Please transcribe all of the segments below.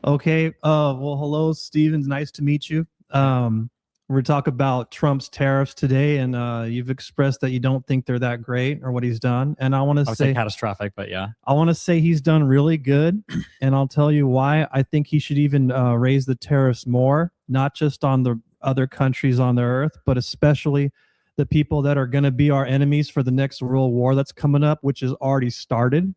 Okay. Well, hello, Steven. Nice to meet you. We're talking about Trump's tariffs today, and you've expressed that you don't think they're that great or what he's done. And I would say catastrophic, but yeah. I want to say he's done really good, and I'll tell you why. I think he should even raise the tariffs more, not just on the other countries on the earth, but especially the people that are going to be our enemies for the next world war that's coming up, which has already started.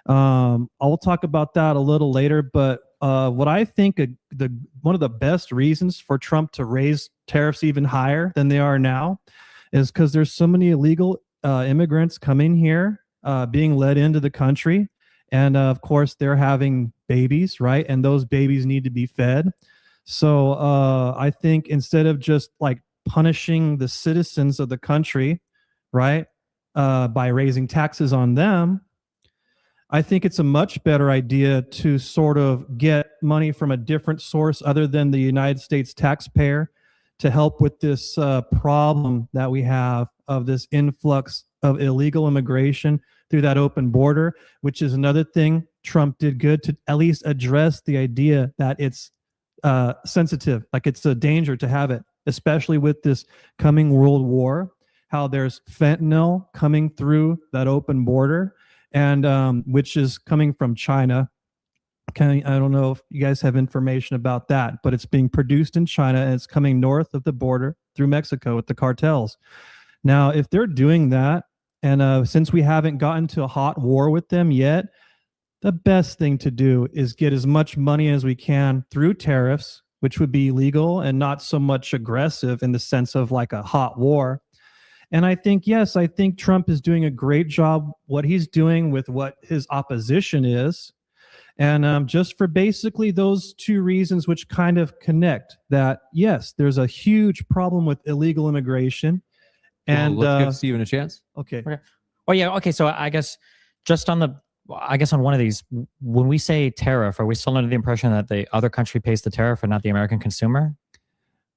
I'll talk about that a little later, but what I think the one of the best reasons for Trump to raise tariffs even higher than they are now is because there's so many illegal immigrants coming here, being led into the country, and of course they're having babies, right? And those babies need to be fed. So I think instead of just like punishing the citizens of the country, right, by raising taxes on them, I think it's a much better idea to sort of get money from a different source other than the United States taxpayer to help with this problem that we have of this influx of illegal immigration through that open border, which is another thing Trump did good to at least address the idea that it's sensitive, like it's a danger to have it, especially with this coming world war, how there's fentanyl coming through that open border and which is coming from China. I don't know if you guys have information about that, but it's being produced in China and it's coming north of the border through Mexico with the cartels. Now, if they're doing that, and since we haven't gotten to a hot war with them yet, the best thing to do is get as much money as we can through tariffs, which would be legal and not so much aggressive in the sense of like a hot war. And I think, yes, I think Trump is doing a great job what he's doing with what his opposition is. And just for basically those two reasons, which kind of connect that, yes, there's a huge problem with illegal immigration. And well, let's give Steven a chance. Okay. Oh, yeah. Okay. So I guess just on on one of these, when we say tariff, are we still under the impression that the other country pays the tariff and not the American consumer?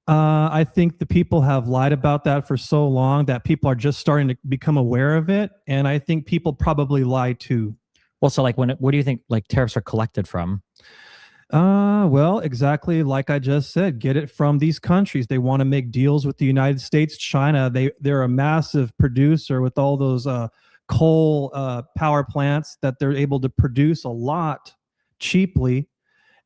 I think the people have lied about that for so long that people are just starting to become aware of it. And I think people probably lie too. Well, so like what do you think like tariffs are collected from? Well, exactly like I just said, get it from these countries. They want to make deals with the United States, China. They're a massive producer with all those coal power plants that they're able to produce a lot cheaply,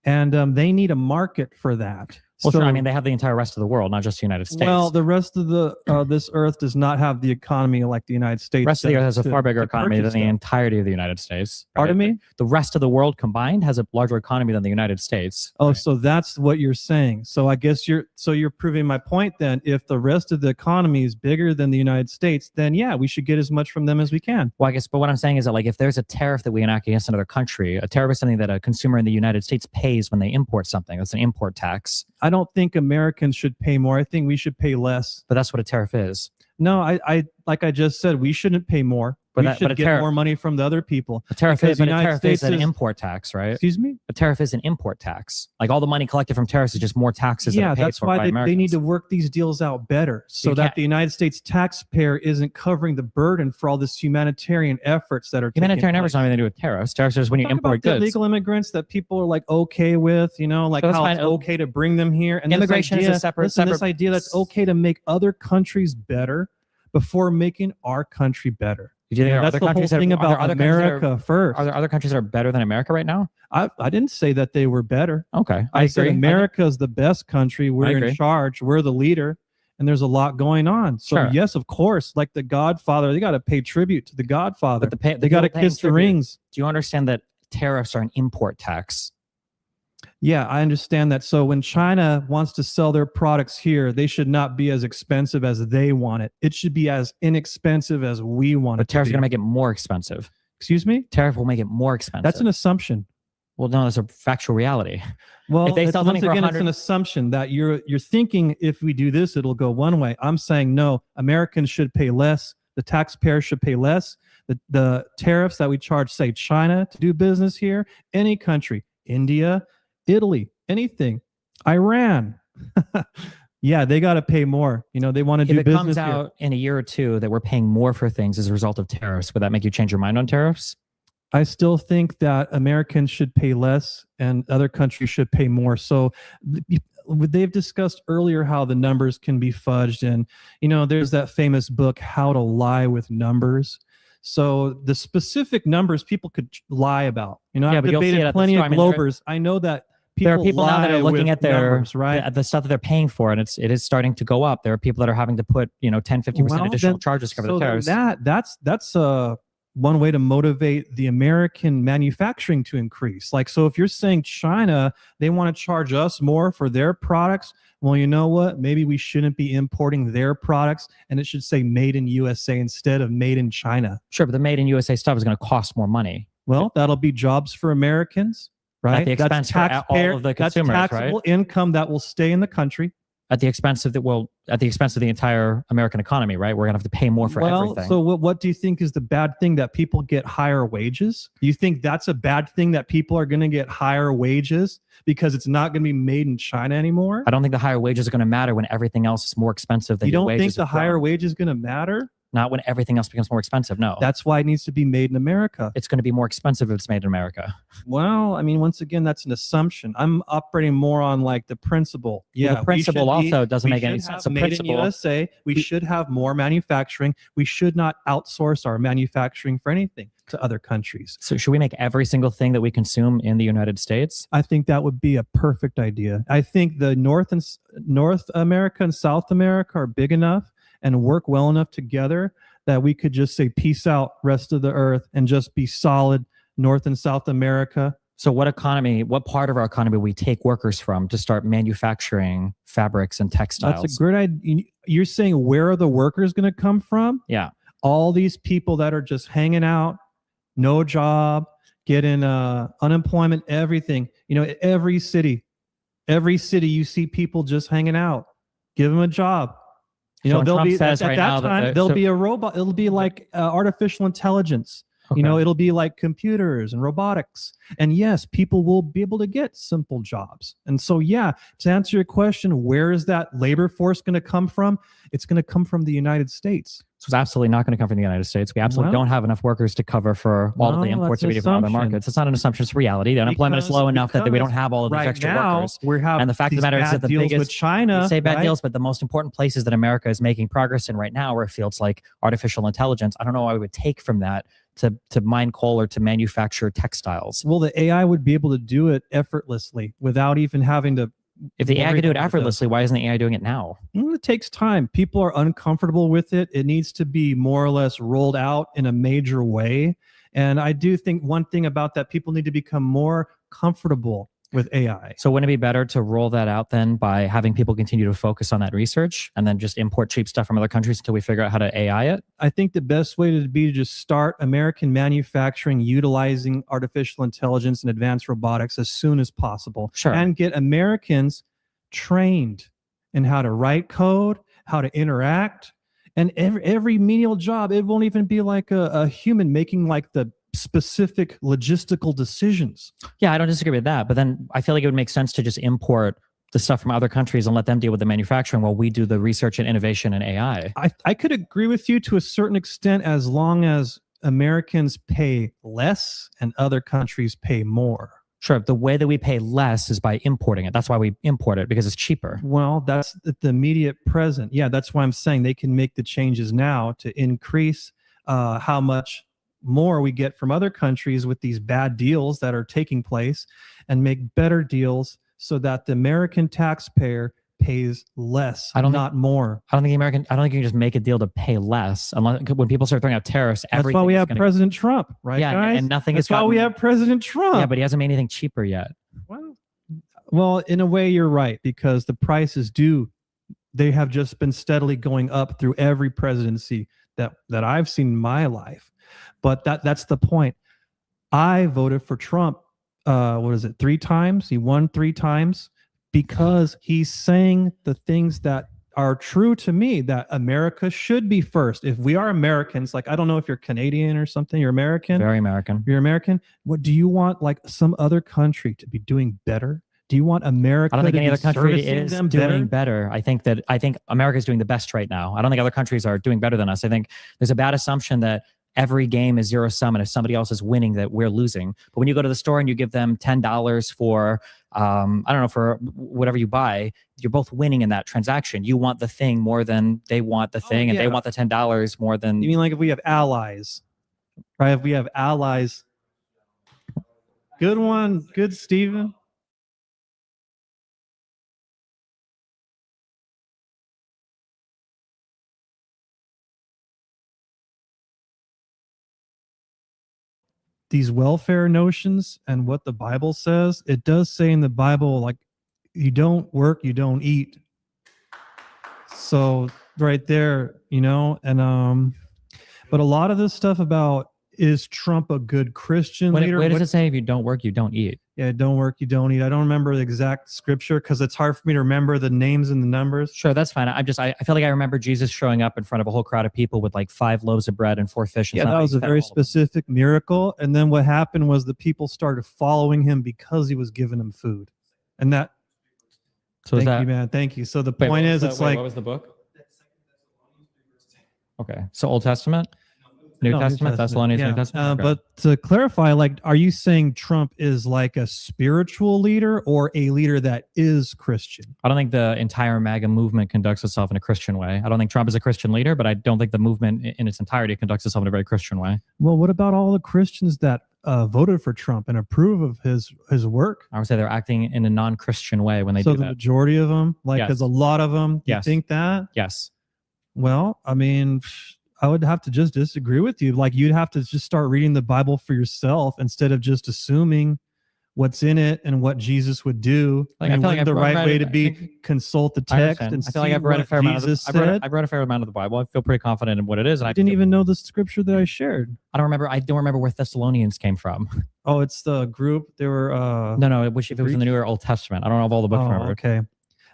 and they need a market for that. Well, sure. I mean, they have the entire rest of the world, not just the United States. Well, the rest of the this earth does not have the economy like the United States. The rest of the earth has a far bigger to economy than purchase the them. entirety of the United States. right? Pardon me? The rest of the world combined has a larger economy than the United States. Oh, right? so that's what you're saying. So I guess you're proving my point then. If the rest of the economy is bigger than the United States, then yeah, we should get as much from them as we can. Well, I guess, but what I'm saying is that like if there's a tariff that we enact against another country, a tariff is something that a consumer in the United States pays when they import something. That's an import tax. I don't think Americans should pay more. I think we should pay less. But that's what a tariff is. No, I like I just said, we shouldn't pay more. But we should get more money from the other people. A tariff because is, the but a United tariff States is an is- import tax, right? Excuse me? A tariff is an import tax. Like all the money collected from tariffs is just more taxes that Yeah, are paid that's for why by they Americans. need to work these deals out better so You that can't- the United States taxpayer isn't covering the burden for all this humanitarian efforts that are Humanitarian taking efforts place. not anything to do with tariffs. Tariffs is when you Talk import about the goods. illegal immigrants that people are like okay with, you know, like So that's how fine. it's okay to bring them here. And Immigration is this a idea, separate- listen, this separate- idea that's okay to make other countries better before making our country better. Do you think there are That's other the whole countries that thing are there about other countries that are- America first. Are there other countries that are better than America right now? I didn't say that they were better. Okay, I said agree. America is the best country. We're in agree. charge. We're the leader. And there's a lot going on. So Sure. yes, of course, like the Godfather, they got to pay tribute to the Godfather. But the they got to people paying kiss the tribute- rings. Do you understand that tariffs are an import tax? Yeah, I understand that. So when China wants to sell their products here, they should not be as expensive as they want it. It should be as inexpensive as we want But it to tariffs are be. going to make it more expensive. Excuse me? Tariff will make it more expensive. That's an assumption. well, no, that's a factual reality. Well, If they it's, sell once something for again, it's 100 an assumption that you're thinking if we do this, it'll go one way. I'm saying no. Americans should pay less. The taxpayer should pay less. The tariffs that we charge, say China to do business here, any country, India, Italy, anything, Iran. Yeah, they got to pay more. You know, they want to If do it business comes here. out in a year or two that we're paying more for things as a result of tariffs, would that make you change your mind on tariffs? I still think that Americans should pay less and other countries should pay more. So they've discussed earlier how the numbers can be fudged. And, there's that famous book, How to Lie with Numbers. So the specific numbers people could lie about. I've but you'll see it debated at the plenty store. of I mean, Globers. I know that there are people now that are lie looking with at their numbers, right? at the stuff that they're paying for, and it is starting to go up. There are people that are having to put 10-15% additional charges to cover the tariffs. That's one way to motivate the American manufacturing to increase. Like, so if you're saying China, they want to charge us more for their products, well, you know what? Maybe we shouldn't be importing their products, and it should say made in USA instead of made in China. Sure, but the made in USA stuff is going to cost more money. Well, that'll be jobs for Americans, right? At the expense for all of the consumers, that's taxable income that will stay in the country. At the expense of the entire American economy, right? We're gonna have to pay more for everything. So what do you think is the bad thing, that people get higher wages? Do you think that's a bad thing, that people are going to get higher wages because it's not going to be made in China anymore? I don't think the higher wages are going to matter when everything else is more expensive than you don't wages think the higher wage is going to matter? Not when everything else becomes more expensive. No. That's why it needs to be made in America. It's going to be more expensive if it's made in America. Well, I mean, once again, that's an assumption. I'm operating more on like the principle. Yeah, the principle also doesn't make any sense. The made principle, in USA, we should have more manufacturing. We should not outsource our manufacturing for anything to other countries. So should we make every single thing that we consume in the United States? I think that would be a perfect idea. I think the North America and South America are big enough and work well enough together that we could just say peace out, rest of the earth, and just be solid North and South America. So what part of our economy we take workers from to start manufacturing fabrics and textiles? That's a great idea. You're saying, where are the workers going to come from? Yeah. All these people that are just hanging out, no job, getting unemployment, everything. Every city you see people just hanging out. Give them a job. They'll be at that time. There'll be a robot. It'll be like artificial intelligence. Okay. It'll be like computers and robotics. And yes, people will be able to get simple jobs. And so, yeah, to answer your question, where is that labor force going to come from? It's going to come from the United States. So it's absolutely not going to come from the United States. We absolutely don't have enough workers to cover for all of the imports that we do from other markets. It's not an assumption; it's reality. The unemployment is low enough that we don't have all of these extra workers. And the fact of the matter is that the biggest with China, say bad deals, but the most important places that America is making progress in right now are fields like artificial intelligence. I don't know why we would take from that to mine coal or to manufacture textiles. Well, the AI would be able to do it effortlessly without even having to. If the AI could do it effortlessly, why isn't the AI doing it now? It takes time. People are uncomfortable with it. It needs to be more or less rolled out in a major way. And I do think one thing about that, people need to become more comfortable with AI. So wouldn't it be better to roll that out then by having people continue to focus on that research and then just import cheap stuff from other countries until we figure out how to AI it? I think the best way to be to just start American manufacturing utilizing artificial intelligence and advanced robotics as soon as possible. Sure. And get Americans trained in how to write code, how to interact. And every menial job, it won't even be like a human making like the specific logistical decisions. Yeah, I don't disagree with that. But then I feel like it would make sense to just import the stuff from other countries and let them deal with the manufacturing while we do the research and innovation in AI. I could agree with you to a certain extent as long as Americans pay less and other countries pay more. Sure. The way that we pay less is by importing it. That's why we import it, because it's cheaper. Well, that's the immediate present. Yeah, that's why I'm saying they can make the changes now to increase how much more we get from other countries with these bad deals that are taking place and make better deals so that the American taxpayer pays less, not more. I don't think you can just make a deal to pay less. Unless when people start throwing out tariffs, that's why we have President Trump, right? Yeah, guys? And nothing is. That's why we have President Trump. Yeah, but he hasn't made anything cheaper yet. Well, in a way, you're right, because the prices they have just been steadily going up through every presidency that I've seen in my life. But that's the point. I voted for Trump. 3 times? He won 3 times because he's saying the things that are true to me, that America should be first. If we are Americans, like, I don't know if you're Canadian or something, you're American. Very American. You're American. What do you want, like some other country to be doing better? Do you want America? I don't think any other country is doing better. I think America is doing the best right now. I don't think other countries are doing better than us. I think there's a bad assumption that every game is zero sum, and if somebody else is winning, that we're losing. But when you go to the store and you give them $10 for, I don't know, for whatever you buy, you're both winning in that transaction. You want the thing more than they want the thing, and they want the $10 more than. You mean like if we have allies, right? If we have allies. Good one. Good, Stephen. These welfare notions and what the Bible says, it does say in the Bible, like, you don't work, you don't eat. So right there, and but a lot of this stuff about, is Trump a good Christian leader? Where does it say if you don't work, you don't eat? Yeah, don't work, you don't eat. I don't remember the exact scripture because it's hard for me to remember the names and the numbers. Sure, that's fine. I feel like I remember Jesus showing up in front of a whole crowd of people with like 5 loaves of bread and 4 fish. Yeah, that was a very specific miracle. And then what happened was the people started following him because he was giving them food. And that, thank you, man. Thank you. So the point is, it's like, what was the book? Okay, so Old Testament? New Testament, Thessalonians, New Testament. Okay. But to clarify, like, are you saying Trump is like a spiritual leader or a leader that is Christian? I don't think the entire MAGA movement conducts itself in a Christian way. I don't think Trump is a Christian leader, but I don't think the movement in its entirety conducts itself in a very Christian way. Well, what about all the Christians that voted for Trump and approve of his work? I would say they're acting in a non-Christian way when they do that. So the majority of them, like, yes. because a lot of them, yes. You think that? Yes. Well, I mean, I would have to just disagree with you. Like, you'd have to just start reading the Bible for yourself instead of just assuming what's in it and what Jesus would do. Like, I feel like the right way to be, consult the text and I feel like I've read a fair amount of I've read a fair amount of the Bible. I feel pretty confident in what it is. And I didn't even know the scripture that I shared. I don't remember where Thessalonians came from. Oh, it's the group. They were no, if it was in the New or Old Testament. I don't know if all the books remember. Okay.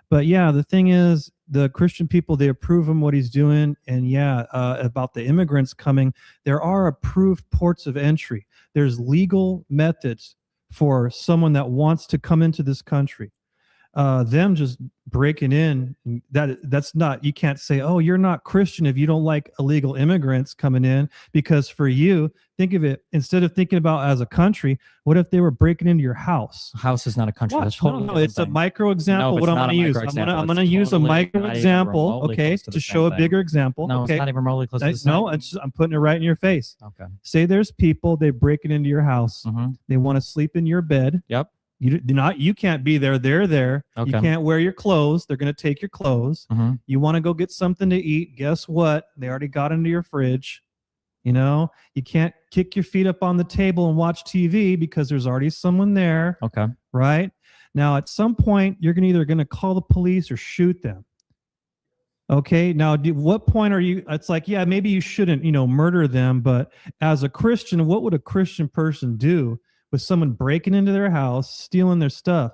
But yeah, the thing is, the Christian people, they approve him what he's doing. And yeah, about the immigrants coming, there are approved ports of entry. There's legal methods for someone that wants to come into this country. Them just breaking in, that's not, you can't say, oh, you're not Christian if you don't like illegal immigrants coming in, because for you, think of it, instead of thinking about as a country, what if they were breaking into your house? House is not a country. That's totally no, it's a micro example. No, what I'm going to use, I'm going to use a micro example, okay, to show a bigger example. No, okay. It's not even remotely close to the same. No, I'm putting it right in your face. Okay. Say there's people, they break it into your house. Mm-hmm. They want to sleep in your bed. Yep. You can't be there. They're there. Okay. You can't wear your clothes. They're going to take your clothes. Mm-hmm. You want to go get something to eat. Guess what? They already got into your fridge. You can't kick your feet up on the table and watch TV because there's already someone there. Okay. Right? Now, at some point, you're either going to call the police or shoot them. Okay. Now, what point are you? It's like, yeah, maybe you shouldn't, murder them. But as a Christian, what would a Christian person do with someone breaking into their house, stealing their stuff?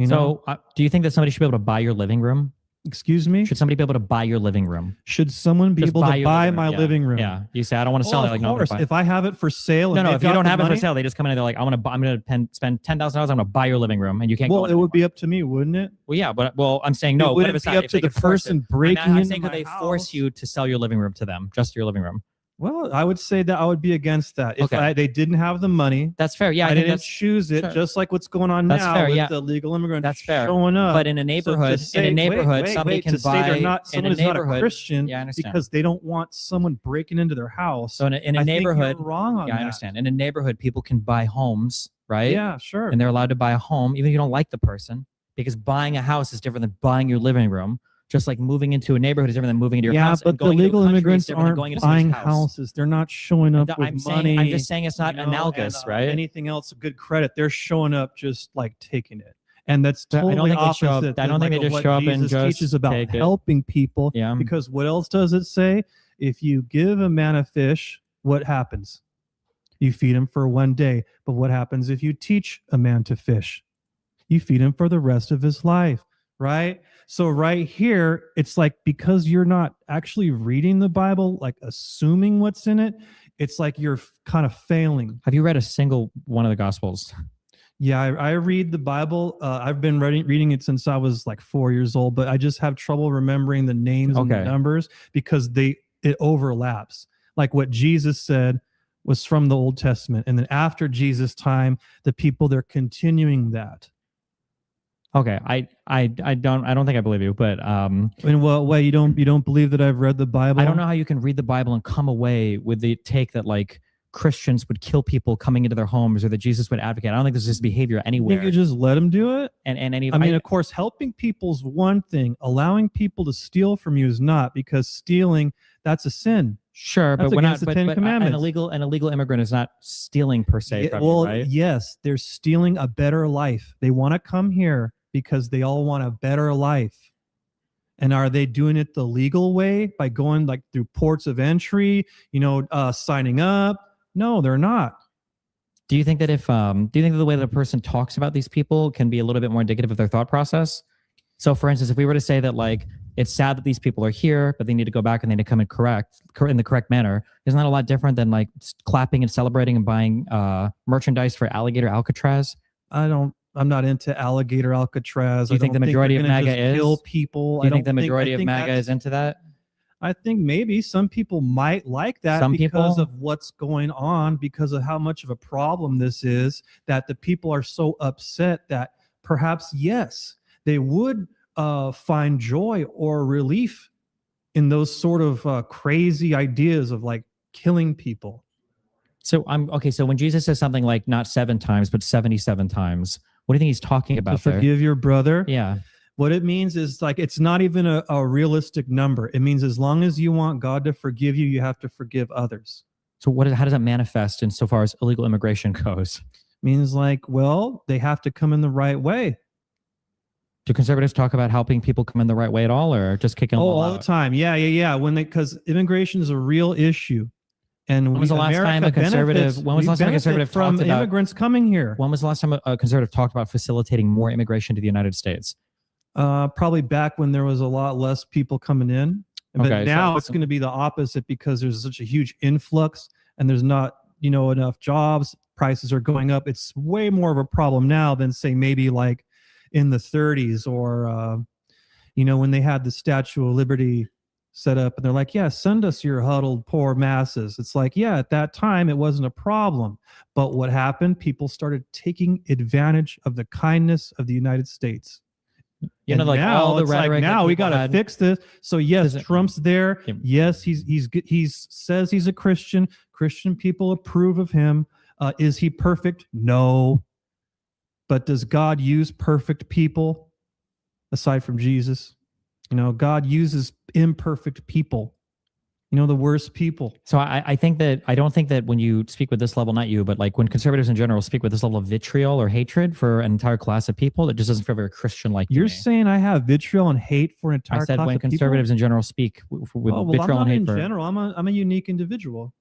So do you think that somebody should be able to buy your living room? Excuse me? Should somebody be able to buy your living room? Should someone be able to buy my living room? Yeah. You say, I don't want to sell it. Of course. If I have it for sale. No, if you don't have it for sale, they just come in and they're like, I'm going to spend $10,000. I'm going to buy your living room. And you can't go. Well, it would be up to me, wouldn't it? Well, yeah. But I'm saying no. It wouldn't be up to the person breaking into my house. I'm saying, could they force you to sell your living room to them? Just your living room? Well, I would say that I would be against that. If they didn't have the money. That's fair. Yeah, I didn't choose it, just like what's going on now with the illegal immigrants. That's fair. Showing up. But in a neighborhood, somebody can buy someone is not a Christian because they don't want someone breaking into their house. So in a neighborhood, you're wrong on that. I understand. In a neighborhood, people can buy homes, right? Yeah, sure. And they're allowed to buy a home, even if you don't like the person, because buying a house is different than buying your living room. Just like moving into a neighborhood is different than moving into your house. Yeah, but the legal immigrants aren't buying houses. They're not showing up with money. I'm just saying it's not analogous, right? Anything else, good credit. They're showing up just like taking it. And that's totally opposite. I don't think they just show up and just teaches about helping people. Yeah. Because what else does it say? If you give a man a fish, what happens? You feed him for one day. But what happens if you teach a man to fish? You feed him for the rest of his life, right? So right here, it's like, because you're not actually reading the Bible, like assuming what's in it, it's like you're kind of failing. Have you read a single one of the Gospels? Yeah, I read the Bible. I've been reading it since I was like 4 years old, but I just have trouble remembering the names and the numbers because it overlaps. like what Jesus said was from the Old Testament. And then after Jesus' time, the people, they're continuing that. Okay, I don't think I believe you, but In what way? You don't believe that I've read the Bible? I don't know how you can read the Bible and come away with the take that like Christians would kill people coming into their homes or that Jesus would advocate. I don't think this is behavior You anywhere. think you just let them do it? And any I mean, of course, helping people's one thing. Allowing people to steal from you is not, because stealing, that's a sin. sure, That's but we're not. against the But, Ten but Commandments. an illegal immigrant is not stealing per se Yeah, from well, you, right? yes, they're stealing a better life. They want to come here because they all want a better life. And are they doing it the legal way by going like through ports of entry, signing up? No, they're not. Do you think that do you think that the way that a person talks about these people can be a little bit more indicative of their thought process? So, for instance, if we were to say that like it's sad that these people are here, but they need to go back and they need to come in in the correct manner, isn't that a lot different than like clapping and celebrating and buying merchandise for Alligator Alcatraz? I'm not into Alligator Alcatraz. Do you think the majority of MAGA is? Kill people? Do you think the majority of MAGA is into that? I think maybe some people might like that Some because people? of what's going on, because of how much of a problem this is, that the people are so upset that perhaps, yes, they would find joy or relief in those sort of crazy ideas of like killing people. So I'm okay. So when Jesus says something like not 7 times, but 77 times, what do you think he's talking To about there? forgive your brother. Yeah. What it means is like it's not even a realistic number. It means as long as you want God to forgive you, you have to forgive others. So how does that manifest in so far as illegal immigration goes? Means like, well, they have to come in the right way. Do conservatives talk about helping people come in the right way at all, or just kicking them all out? the time. Yeah. Because immigration is a real issue. And When was the last time a conservative? When was the last time a conservative from talked about immigrants coming here? When was the last time a conservative talked about facilitating more immigration to the United States? Probably back when there was a lot less people coming in. But Okay, now so- it's going to be the opposite because there's such a huge influx and there's not, enough jobs. Prices are going up. It's way more of a problem now than say maybe like in the 30s or, when they had the Statue of Liberty set up and they're like, yeah, send us your huddled poor masses. It's like, yeah, at that time it wasn't a problem. But what happened? People started taking advantage of the kindness of the United States. You know, And like now all the it's like, rhetoric. that now we people got to had- fix this. So yes, Does it- Trump's there. Yeah. Yes, he's says he's a Christian. Christian people approve of him. Is he perfect? No. But does God use perfect people aside from Jesus? God uses imperfect people. The worst people. So I think that I don't think that when you speak with this level, not you, but like when conservatives in general speak with this level of vitriol or hatred for an entire class of people, it just doesn't feel very Christian-like. You're saying I have vitriol and hate for an entire I said class when of people? conservatives in general speak with I'm vitriol not and hate in for. general. I'm a unique individual.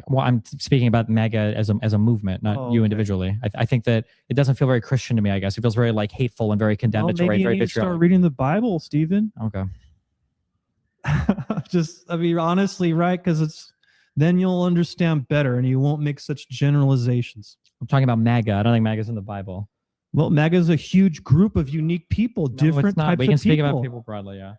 Well, I'm speaking about MAGA as a movement, not you okay. individually. I think that it doesn't feel very Christian to me. I guess it feels very like hateful and very condemnatory, Maybe you very need to start vitriolic. reading the Bible, Stephen. Okay. Honestly, right? Because then you'll understand better and you won't make such generalizations. I'm talking about MAGA. I don't think MAGA's in the Bible. Well, MAGA is a huge group of unique people, No, different it's not. types We can of speak people. about people broadly, yeah.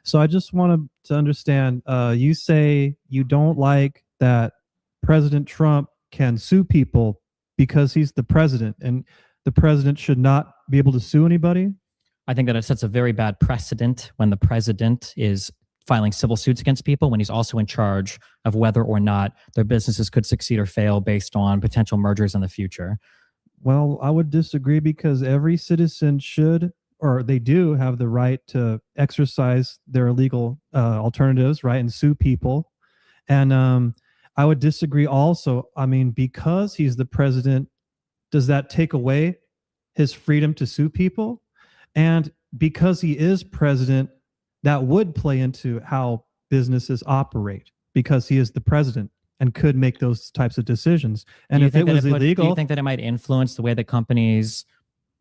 So I just wanted to understand, you say you don't like that President Trump can sue people because he's the president and the president should not be able to sue anybody? I think that it sets a very bad precedent when the president is filing civil suits against people when he's also in charge of whether or not their businesses could succeed or fail based on potential mergers in the future. Well, I would disagree because every citizen should, or they do have the right to exercise their legal alternatives, right, and sue people. And I would disagree also. I mean, because he's the president, does that take away his freedom to sue people? And because he is president, that would play into how businesses operate because he is the president and could make those types of decisions. And if it was do illegal, you think that it might influence the way that companies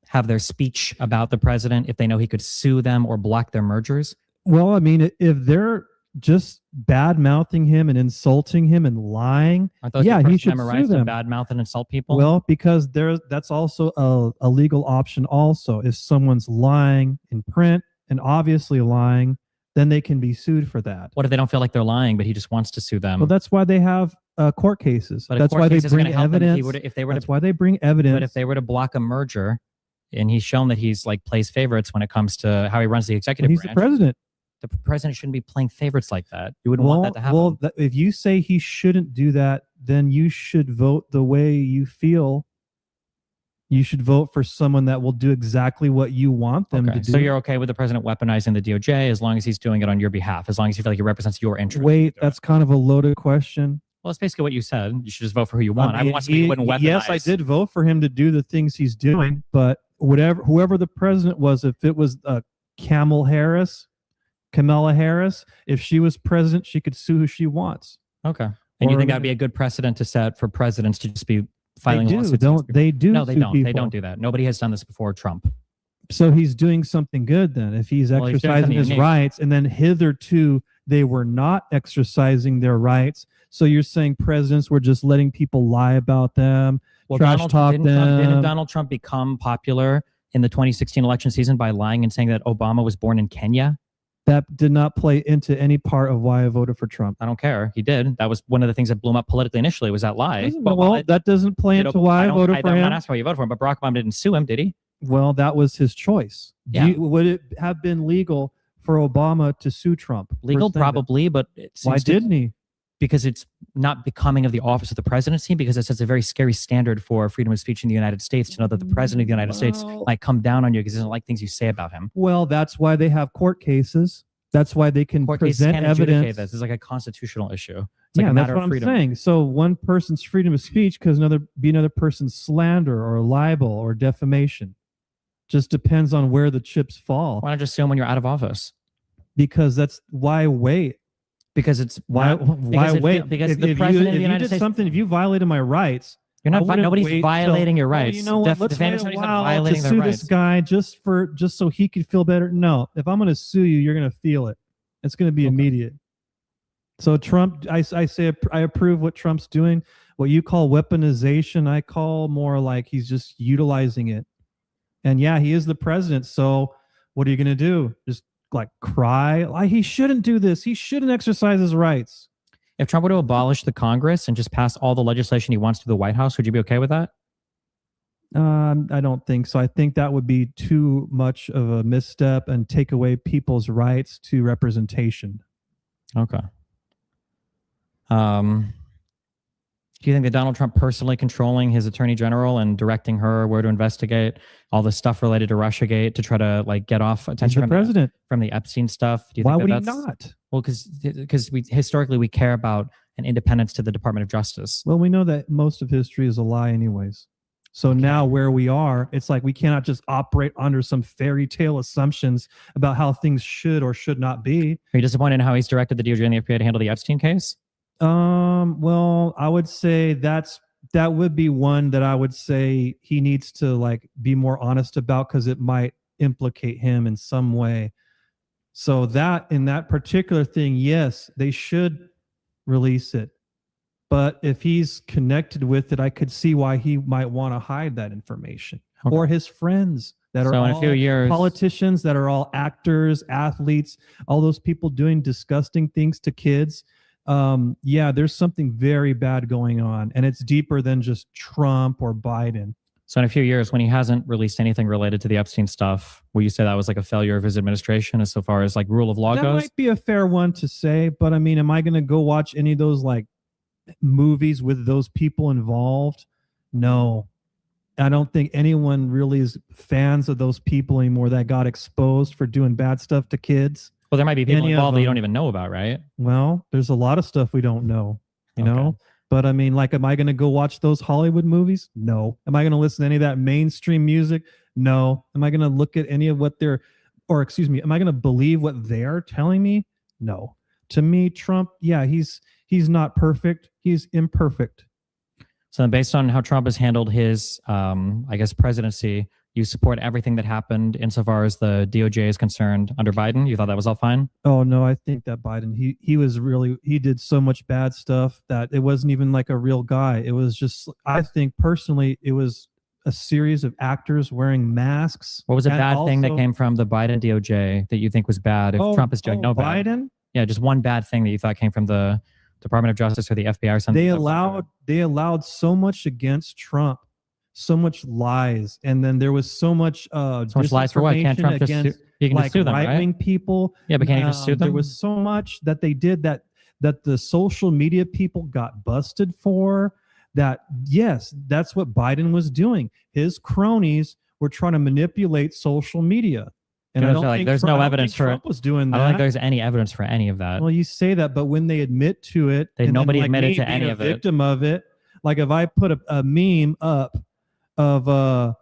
have their speech about the president if they know he could sue them or block their mergers? well, I mean, if they're just bad mouthing him and insulting him and lying. Aren't those Yeah, your he First should Amendment sue rights to them. bad mouth and insult people? Well, because that's also a legal option also. If someone's lying in print and obviously lying, then they can be sued for that. What if they don't feel like they're lying, but he just wants to sue them? Well, that's why they have court cases. But a That's court why they case isn't bring gonna help them evidence. if they were That's to, why they bring evidence. but if they were to block a merger, and he's shown that he's like plays favorites when it comes to how he runs the Well, executive he's the branch, president. the president shouldn't be playing favorites like that. You wouldn't want that to happen. Well, if you say he shouldn't do that, then you should vote the way you feel. You should vote for someone that will do exactly what you want them Okay, to do. so you're okay with the president weaponizing the DOJ as long as he's doing it on your behalf, as long as you feel like he represents your interests. Wait, that's kind of a loaded question. Well, that's basically what you said. You should just vote for who you want. I mean, want somebody who wouldn't weaponize. yes, I did vote for him to do the things he's doing, but whoever the president was, if it was Kamala Harris, if she was president, she could sue who she wants. Okay. And you Or- think that'd be a good precedent to set for presidents to just be filing They do, lawsuits? don't they? Do No, they sue don't. They people. don't do that. Nobody has done this before Trump. So he's doing something good then. If he's Well, he's doing exercising something his unique. rights, and then hitherto they were not exercising their rights. So you're saying presidents were just letting people lie about them, trash talk didn't them. Donald Trump become popular in the 2016 election season by lying and saying that Obama was born in Kenya? That did not play into any part of why I voted for Trump. I don't care. He did. That was one of the things that blew him up politically initially was that lie. But Well, that doesn't play into why I voted for I'm him. not asking why you voted for him, but Barack Obama didn't sue him, did he? Well, that was his choice. Yeah. Would it have been legal for Obama to sue Trump? for Legal, saying that? probably, but it Why seems to- didn't he? because it's not becoming of the office of the presidency, because it sets a very scary standard for freedom of speech in the United States to know that the president of the United States Well- might come down on you because he doesn't like things you say about him. Well, that's why they have court cases. That's why they can Court cases present can't adjudicate evidence. this. It's like a constitutional issue. It's like Yeah, a that's matter what of I'm freedom. saying. So one person's freedom of speech could be another person's slander or libel or defamation. Just depends on where the chips fall. Why not just sue him when you're out of office? Because that's why wait. Because it's Why because wait? because the president of the United States. If you violated my rights, You're I not. wouldn't Nobody's wait violating till- your oh, rights. you know what? Let's Defending wait a somebody's not while to violating their sue rights. this guy just so he could feel better. No, if I'm going to sue you, you're going to feel it. It's going to be Okay. immediate. So Trump, I say I approve what Trump's doing. What you call weaponization, I call more like he's just utilizing it. And yeah, he is the president. So what are you going to do? Just like cry? Like he shouldn't do this. He shouldn't exercise his rights. If Trump were to abolish the Congress and just pass all the legislation he wants to the White House, would you be okay with that? I don't think so. I think that would be too much of a misstep and take away people's rights to representation. Okay. Do you think that Donald Trump personally controlling his attorney general and directing her where to investigate all the stuff related to Russiagate to try to like get off He's attention the president. from the Epstein stuff? Do you Why think would he that's, not? Well, because we historically we care about an independence to the Department of Justice. Well, we know that most of history is a lie anyways. So now where we are, it's like we cannot just operate under some fairy tale assumptions about how things should or should not be. Are you disappointed in how he's directed the DOJ and the FBI to handle the Epstein case? Well, I would say that would be one that I would say he needs to like be more honest about because it might implicate him in some way. So that in that particular thing, yes, they should release it. But if he's connected with it, I could see why he might want to hide that information. Okay. Or his friends that are So in a all few years, politicians, that are all actors, athletes, all those people doing disgusting things to kids. Yeah, there's something very bad going on, and it's deeper than just Trump or Biden. So in a few years, when he hasn't released anything related to the Epstein stuff, will you say that was like a failure of his administration as so far as like rule of law That goes? might be a fair one to say, but I mean, am I going to go watch any of those like movies with those people involved? No. I don't think anyone really is fans of those people anymore that got exposed for doing bad stuff to kids. Well, there might be people Any of involved that you them. don't even know about, right? Well, there's a lot of stuff we don't know, you Okay. know? But I mean, like, am I going to go watch those Hollywood movies? No. Am I going to listen to any of that mainstream music? No. Am I going to look at any of what they're, or excuse me, am I going to believe what they're telling me? No. To me, Trump, yeah, he's not perfect. He's imperfect. So then based on how Trump has handled his, I guess, presidency, you support everything that happened insofar as the DOJ is concerned under Biden. You thought that was all fine? Oh no, I think that Biden, he was really, he did so much bad stuff that it wasn't even like a real guy. It was just, I think personally, it was a series of actors wearing masks. What was a and bad thing that also- came from the Biden DOJ that you think was bad? If Trump is doing no bad, Biden, yeah, just one bad thing that you thought came from the Department of Justice or the FBI or something. they allowed so much against Trump, so much lies, and then there was so much so much lies for what? Can't Trump just sue? against He can just like sue them, right-wing right? people. Yeah, but can't he just sue them? There was so much that they did that the social media people got busted for. That yes, that's what Biden was doing. His cronies were trying to manipulate social media, and I don't think there's no evidence for it. Trump was doing that. I don't think there's any evidence for any of that. Well, you say that, but when they admit to it, and nobody then, like, admitted me to being any a of it. victim of it. Like if I put a meme up of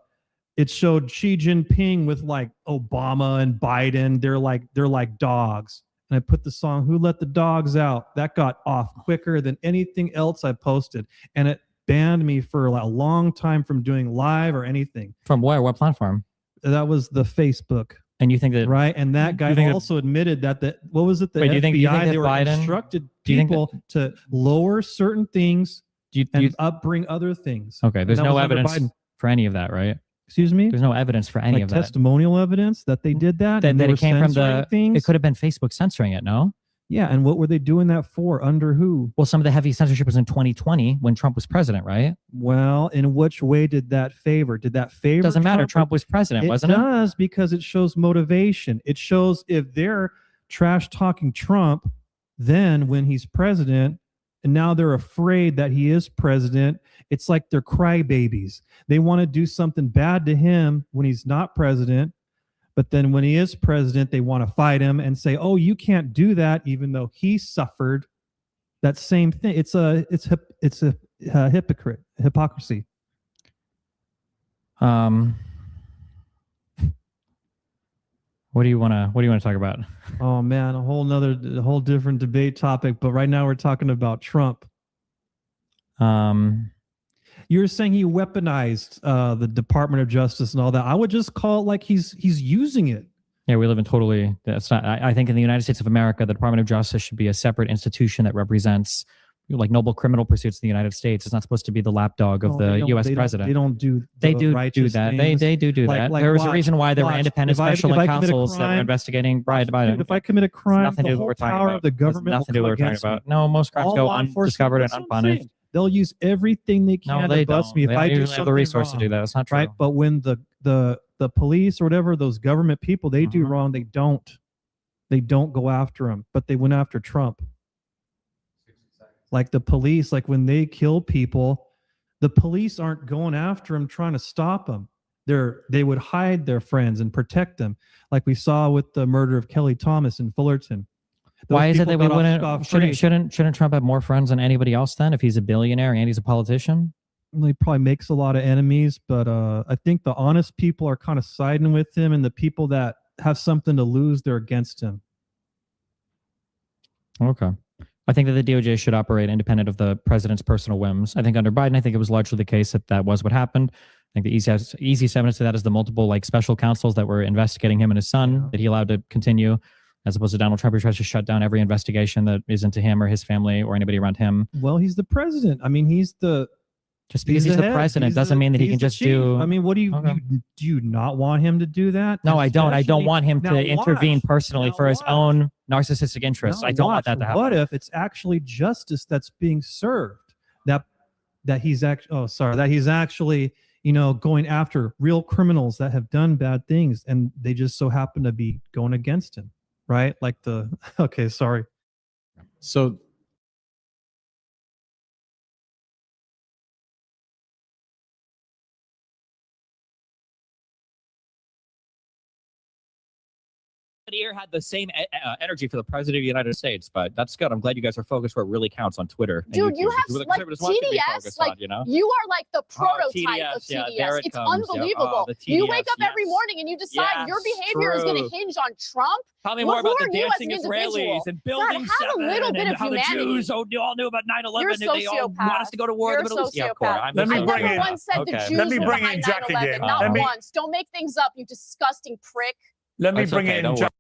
it showed Xi Jinping with like Obama and Biden. They're like dogs. And I put the song "Who Let the Dogs Out." That got off quicker than anything else I posted, and it banned me for a long time from doing live or anything. From where? What platform? That was the Facebook. And you think that Right, and that guy think that- also admitted that what was it? The Wait, FBI, do you think that they were Biden- instructed do you think people to lower certain things do you, and upbring other things. okay, And there's that no was under evidence Biden. for any of that, right? Excuse me. There's no evidence for any Like of that. testimonial evidence that they did that, That, and that they were it came from censoring the. things. It could have been Facebook censoring it. No. Yeah, and what were they doing that for? Under who? Well, some of the heavy censorship was in 2020 when Trump was president, right? Well, in which way did that favor? Did that favor? Doesn't matter. Trump was president, wasn't it? It does, because it shows motivation. It shows if they're trash talking Trump, then when he's president, and now they're afraid that he is president, it's like they're crybabies. They want to do something bad to him when he's not president, but then when he is president, they want to fight him and say, "Oh, you can't do that," even though he suffered that same thing. It's a hypocrisy. What do you want to talk about? Oh man, a whole different debate topic. But right now we're talking about Trump. You're saying he weaponized the Department of Justice and all that. I would just call it like he's using it. Yeah, we live in totally. That's not. I think in the United States of America, the Department of Justice should be a separate institution that represents like noble criminal pursuits in the United States. It's not supposed to be the lapdog of the U.S. president. They don't do. They do that. They do that. There was a reason why there were independent special counsels that were investigating Biden. If I commit a crime, nothing to do with what we're talking about. The government nothing to do with what we're talking about. No, most crimes go undiscovered and unpunished. They'll use everything they can to bust me if I do usually something have the resource wrong, to do that. That's not true. right? But when the police or whatever, those government people, they do wrong, they don't go after them, but they went after Trump. Like the police, like when they kill people, the police aren't going after them trying to stop them. They would hide their friends and protect them, like we saw with the murder of Kelly Thomas in Fullerton. Why is it that we wouldn't? Shouldn't Trump have more friends than anybody else then? If he's a billionaire and he's a politician, well, he probably makes a lot of enemies. But I think the honest people are kind of siding with him, and the people that have something to lose, they're against him. Okay. I think that the DOJ should operate independent of the president's personal whims. I think under Biden, I think it was largely the case that was what happened. I think the easiest evidence of that is the multiple like special counsels that were investigating him and his son that he allowed to continue, as opposed to Donald Trump, who tries to shut down every investigation that is into him or his family or anybody around him. Well, he's the president. I mean, just because he's the president doesn't mean that he can just do. I mean, what do you not want him to do that? No, I don't. I don't want him to intervene personally for his own narcissistic interests. I don't want that to happen. What if it's actually justice that's being served? That he's actually going after real criminals that have done bad things, and they just so happen to be going against him, right? Like okay, sorry. So nobody here had the same energy for the president of the United States, but that's good. I'm glad you guys are focused where it really counts on Twitter. And Dude, YouTube, you which is what the have like conservatives want you to be TDS, focused like on, you know? you are like the prototype TDS, of TDS. yeah, there it It's comes. Yeah. unbelievable. The You TDS, wake up every yes. morning and you decide your Yes, behavior is going true. to hinge on Trump. Tell me Well, more about who the are you as dancing an Israelis individual? and building have a 7 little bit and of how humanity. the Jews all knew about 9/11 You're a and they all want us sociopath. to go to war in You're the a Middle East. Yeah, of course. sociopath. I'm Let me I bring never in- once said okay. the Jews Let me were bring behind in Jack 9/11. again. Not Let me- once. Don't make things up, you disgusting prick. Let me That's bring okay, in don't Jack.